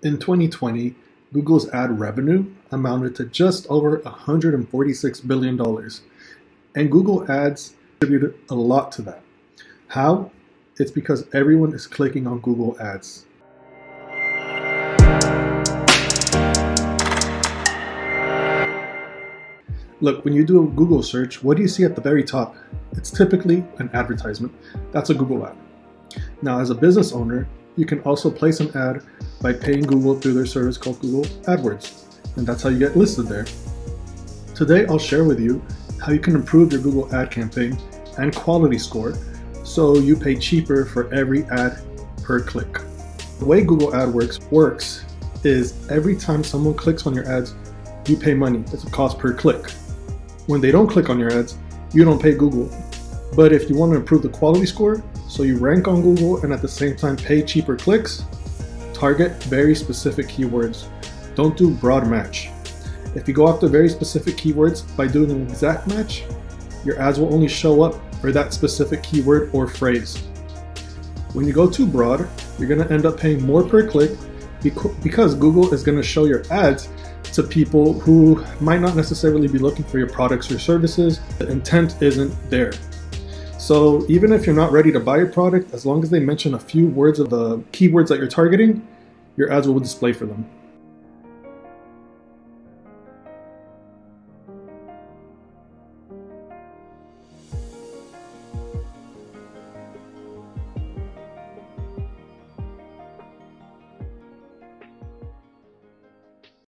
In 2020, Google's ad revenue amounted to just over $146 billion, and Google Ads contributed a lot to that. How? It's because everyone is clicking on Google Ads. Look, when you do a Google search, what do you see at the very top? It's typically an advertisement. That's a Google ad. Now, as a business owner, you can also place an ad by paying Google through their service called Google Adwords, and that's how you get listed there. Today, I'll share with you how you can improve your Google ad campaign and quality score so you pay cheaper for every ad per click. The way Google AdWords works is every time someone clicks on your ads, you pay money. It's a cost per click. When they don't click on your ads, you don't pay Google. But if you want to improve the quality score, so you rank on Google and at the same time pay cheaper clicks, target very specific keywords. Don't do broad match. If you go after very specific keywords by doing an exact match, your ads will only show up for that specific keyword or phrase. When you go too broad, you're going to end up paying more per click because Google is going to show your ads to people who might not necessarily be looking for your products or services. The intent isn't there. So even if you're not ready to buy a product, as long as they mention a few words of the keywords that you're targeting, your ads will display for them.